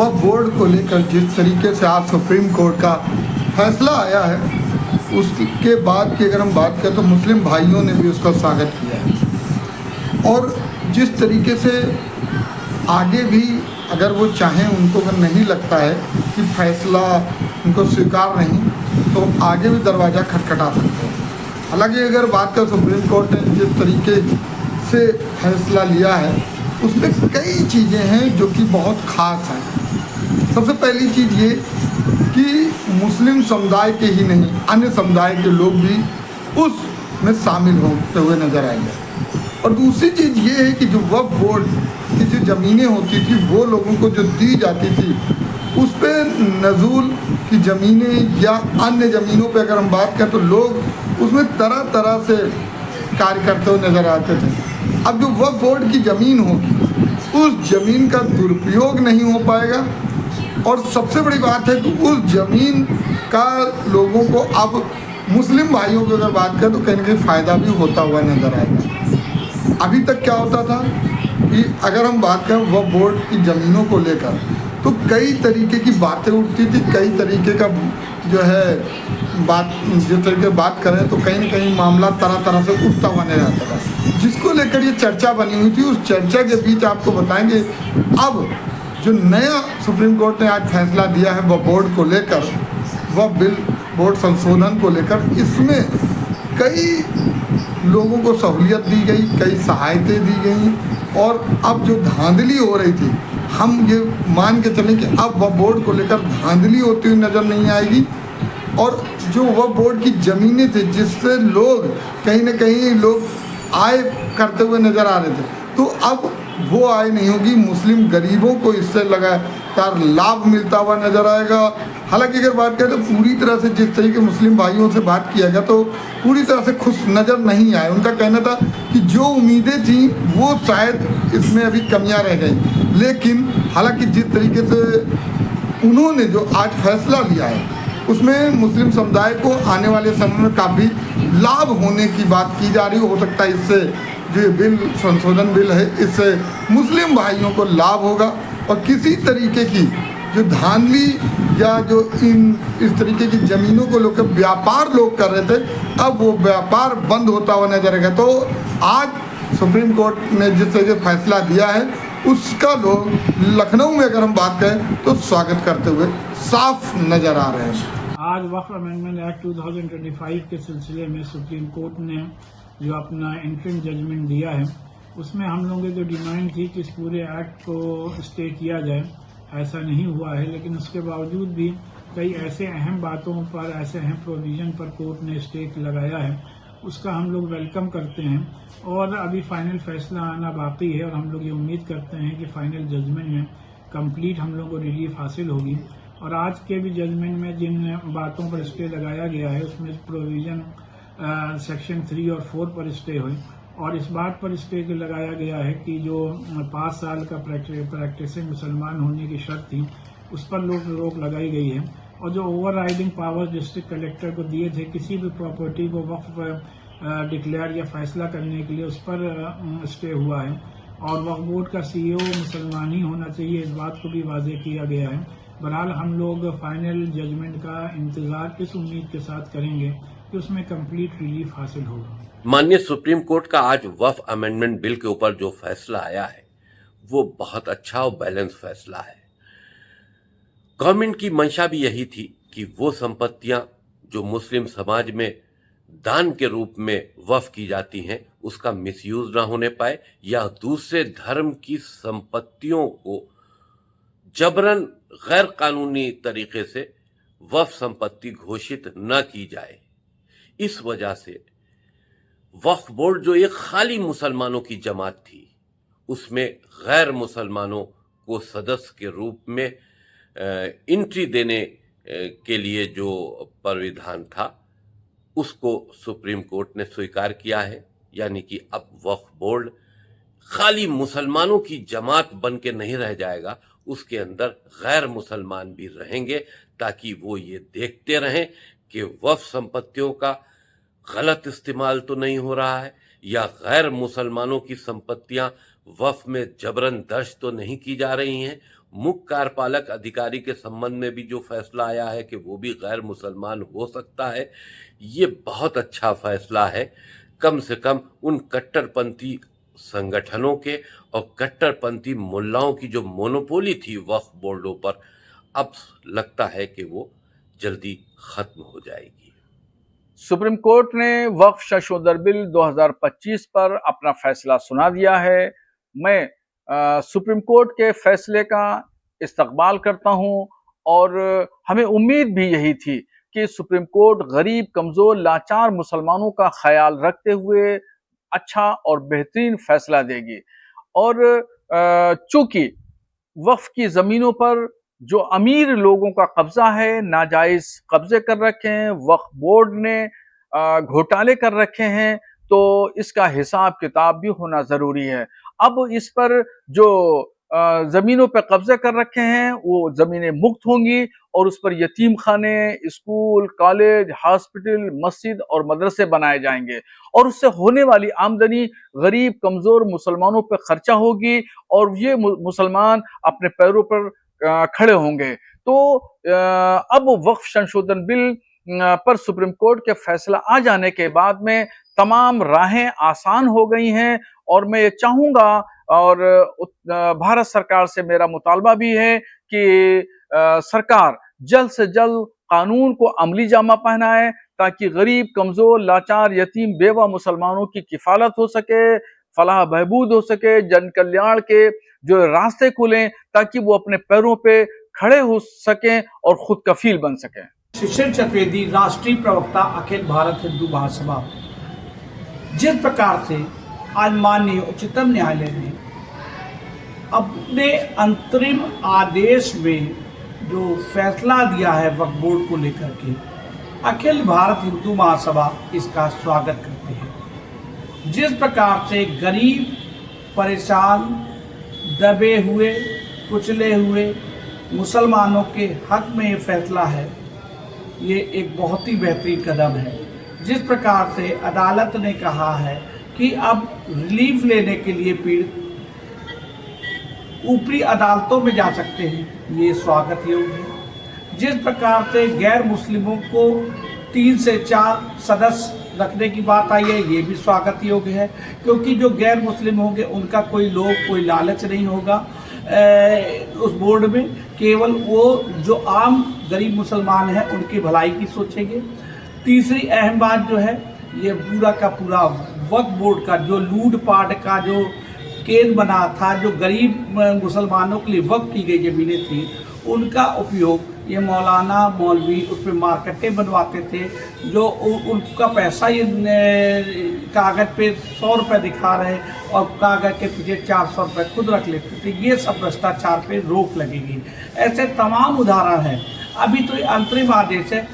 वक्फ board को लेकर जिस तरीके से आज सुप्रीम कोर्ट का फैसला आया है, उसके बाद की अगर हम बात करें तो मुस्लिम भाइयों ने भी उसका स्वागत किया है। और जिस तरीके से आगे भी अगर वो चाहें, उनको अगर नहीं लगता है कि फैसला उनको स्वीकार नहीं, तो आगे भी दरवाज़ा खटखटा सकते हैं। हालांकि अगर बात करें सुप्रीम कोर्ट ने जिस तरीके से फैसला लिया है, उसमें कई चीज़ें हैं जो कि बहुत ख़ास हैं। सबसे पहली चीज़ ये कि मुस्लिम समुदाय के ही नहीं, अन्य समुदाय के लोग भी उसमें शामिल होते हुए नज़र आएंगे। और दूसरी चीज़ ये है कि जो वक्फ बोर्ड की जो ज़मीनें होती थी, वो लोगों को जो दी जाती थी, उस पर नज़ूल की ज़मीनें या अन्य ज़मीनों पे अगर हम बात करें तो लोग उसमें तरह तरह से कार्य करते हुए नज़र आते थे। अब जो वक्फ बोर्ड की ज़मीन होगी, उस ज़मीन का दुरुपयोग नहीं हो पाएगा। और सबसे बड़ी बात है कि उस ज़मीन का लोगों को अब मुस्लिम भाइयों की अगर बात करें तो कहीं ना कहीं फ़ायदा भी होता हुआ नज़र आएगा। अभी तक क्या होता था कि अगर हम बात करें वक्फ बोर्ड की ज़मीनों को लेकर, तो कई तरीके की बातें उठती थी, कई तरीके का जो है बात, जिस तरीके बात करें तो कहीं ना कहीं मामला तरह तरह से उठता हुआ नजर आता था, जिसको लेकर ये चर्चा बनी हुई थी। उस चर्चा के बीच आपको बताएंगे अब जो नया सुप्रीम कोर्ट ने आज फैसला दिया है वक्फ बोर्ड को लेकर, वक्फ बिल बोर्ड संशोधन को लेकर, इसमें कई लोगों को सहूलियत दी गई, कई सहायतें दी गई। और अब जो धांधली हो रही थी, हम ये मान के चलें कि अब वक्फ बोर्ड को लेकर धांधली होती हुई नज़र नहीं आएगी। और जो वक्फ बोर्ड की ज़मीनें थी, जिससे लोग कहीं ना कहीं लोग आय करते हुए नज़र आ रहे थे, तो अब वो आय नहीं होगी। मुस्लिम गरीबों को इससे लगातार लाभ मिलता हुआ नज़र आएगा। हालांकि अगर बात करें तो पूरी तरह से जिस तरीके मुस्लिम भाइयों से बात किया गया, तो पूरी तरह से खुश नज़र नहीं आए। उनका कहना था कि जो उम्मीदें थी वो शायद इसमें अभी कमियां रह गई। लेकिन हालांकि जिस तरीके से उन्होंने जो आज फैसला लिया है, उसमें मुस्लिम समुदाय को आने वाले समय में काफ़ी लाभ होने की बात की जा रही हो सकता है इससे जो बिल संशोधन बिल है, इससे मुस्लिम भाइयों को लाभ होगा। और किसी तरीके की जो धांधली या जो इस तरीके की ज़मीनों को लेकर व्यापार लोग कर रहे थे, अब वो व्यापार बंद होता हुआ नजर आएगा। तो आज सुप्रीम कोर्ट ने जिस तरह से फैसला दिया है, उसका लोग लखनऊ में अगर हम बात करें तो स्वागत करते हुए साफ नज़र आ रहे हैं। आज वक्फ अमेंडमेंट एक्ट 2025 के सिलसिले में सुप्रीम कोर्ट ने जो अपना इंटरिम जजमेंट दिया है, उसमें हम लोगों की जो डिमांड थी कि इस पूरे एक्ट को स्टे किया जाए, ऐसा नहीं हुआ है। लेकिन उसके बावजूद भी कई ऐसे अहम बातों पर, ऐसे अहम प्रोविजन पर कोर्ट ने स्टे लगाया है, उसका हम लोग वेलकम करते हैं। और अभी फाइनल फैसला आना बाकी है और हम लोग ये उम्मीद करते हैं कि फाइनल जजमेंट में कंप्लीट हम लोग को रिलीफ हासिल होगी। और आज के भी जजमेंट में जिन बातों पर स्टे लगाया गया है, उसमें प्रोविजन सेक्शन 3 और 4 पर स्टे हुई। और इस बात पर स्टे लगाया गया है कि जो 5 साल का प्रैक्टिसिंग मुसलमान होने की शर्त थी, उस पर रोक लगाई गई है। और जो over riding power district collector को दिए थे किसी भी प्रॉपर्टी को वक्फ डिक्लेयर या फैसला करने के लिए, उस पर स्टे हुआ है। और वक्फ बोर्ड का CEO मुसलमान ही होना चाहिए, इस बात को भी वाज़ेह किया गया है। बहरहाल हम लोग फाइनल जजमेंट का इंतजार इस उम्मीद के साथ करेंगे कि उसमें कंप्लीट रिलीफ हासिल होगा। माननीय सुप्रीम कोर्ट का आज वक्फ अमेंडमेंट बिल के ऊपर जो फैसला आया है, वो बहुत अच्छा और बैलेंस फैसला है। गवर्नमेंट की मंशा भी यही थी कि वो संपत्तियां जो मुस्लिम समाज में दान के रूप में वक्फ की जाती हैं, उसका मिसयूज ना होने पाए या दूसरे धर्म की संपत्तियों को जबरन गैर कानूनी तरीके से वक्फ संपत्ति घोषित न की जाए। इस वजह से वक्फ बोर्ड जो एक खाली मुसलमानों की जमात थी, उसमें गैर मुसलमानों को सदस्य के रूप में एंट्री देने के लिए जो प्राविधान था, उसको सुप्रीम कोर्ट ने स्वीकार किया है। यानी कि अब वक्फ बोर्ड खाली मुसलमानों की जमात बन के नहीं रह जाएगा, उसके अंदर गैर मुसलमान भी रहेंगे, ताकि वो ये देखते रहें कि वक्फ संपत्तियों का गलत इस्तेमाल तो नहीं हो रहा है या गैर मुसलमानों की संपत्तियां वक्फ में जबरन दर्ज तो नहीं की जा रही हैं। मुख्य कार्यपालक अधिकारी के संबंध में भी जो फैसला आया है कि वो भी गैर मुसलमान हो सकता है, ये बहुत अच्छा फैसला है। कम से कम उन कट्टरपंथी संगठनों के और कट्टरपंथी मुल्लाओं की जो मोनोपोली थी वक्फ बोर्डों पर, अब लगता है कि वो जल्दी खत्म हो जाएगी। सुप्रीम कोर्ट ने वक्फ संशोधन बिल 2025 पर अपना फैसला सुना दिया है। मैं सुप्रीम कोर्ट के फैसले का इस्तकबाल करता हूं और हमें उम्मीद भी यही थी कि सुप्रीम कोर्ट गरीब, कमजोर, लाचार मुसलमानों का ख्याल रखते हुए अच्छा और बेहतरीन फैसला देगी। और चूंकि वक्फ की जमीनों पर जो अमीर लोगों का कब्जा है, नाजायज कब्जे कर रखे हैं, वक्फ बोर्ड ने घोटाले कर रखे हैं, तो इसका हिसाब किताब भी होना जरूरी है। अब इस पर जो जमीनों पर कब्जे कर रखे हैं वो जमीनें मुक्त होंगी और उस पर यतीम खाने, स्कूल, कॉलेज, हॉस्पिटल, मस्जिद और मदरसे बनाए जाएंगे और उससे होने वाली आमदनी गरीब, कमजोर मुसलमानों पर खर्चा होगी और ये मुसलमान अपने पैरों पर खड़े होंगे। तो अब वक्फ संशोधन बिल पर सुप्रीम कोर्ट के फैसला आ जाने के बाद में तमाम राहें आसान हो गई हैं और मैं ये चाहूंगा और भारत सरकार से मेरा मुतालबा भी है कि सरकार जल्द से जल्द कानून को अमली जामा पहनाए ताकि गरीब, कमजोर, लाचार, यतीम, बेवा मुसलमानों की किफालत हो सके, फलाह बहबूद हो सके, जन कल्याण के जो रास्ते खुलें ताकि वो अपने पैरों पे खड़े हो सकें और खुद कफील बन सकें। शिशिर चतुर्वेदी, राष्ट्रीय प्रवक्ता, अखिल भारत हिंदू महासभा। जिस प्रकार से आज माननीय उच्चतम न्यायालय ने अपने अंतरिम आदेश में जो फैसला दिया है वक्फ बोर्ड को लेकर के, अखिल भारत हिंदू महासभा इसका स्वागत करते हैं। जिस प्रकार से गरीब, परेशान, दबे हुए, कुचले हुए मुसलमानों के हक में ये फैसला है, ये एक बहुत ही बेहतरीन कदम है। जिस प्रकार से अदालत ने कहा है कि अब रिलीफ लेने के लिए पीड़ित ऊपरी अदालतों में जा सकते हैं, ये स्वागत योग्य है। जिस प्रकार से गैर मुस्लिमों को 3 से 4 सदस्य रखने की बात आई है, ये भी स्वागत योग्य है, क्योंकि जो गैर मुस्लिम होंगे उनका कोई लालच नहीं होगा उस बोर्ड में, केवल वो जो आम गरीब मुसलमान हैं उनकी भलाई की सोचेंगे। तीसरी अहम बात जो है, ये पूरा का पूरा वक्फ बोर्ड का जो लूटपाट का जो केंद्र बना था, जो गरीब मुसलमानों के लिए वक्फ की गई ज़मीनें थी, उनका उपयोग ये मौलाना, मौलवी उस पर मार्केटें बनवाते थे, जो उनका पैसा ये कागज़ पे 100 रुपये दिखा रहे और कागज़ के पीछे 400 रुपये खुद रख लेते थे। ये सब भ्रष्टाचार पे रोक लगेगी। ऐसे तमाम उदाहरण हैं। अभी तो ये अंतरिम आदेश है,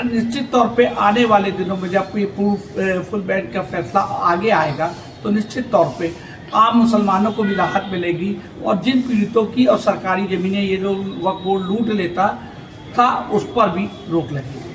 निश्चित तौर पे आने वाले दिनों में जब ये फुल बेंच का फैसला आगे आएगा तो निश्चित तौर पे आम मुसलमानों को भी राहत मिलेगी और जिन पीड़ितों की और सरकारी ज़मीनें ये जो वक्फ बोर्ड लूट लेता था उस पर भी रोक लगेगी।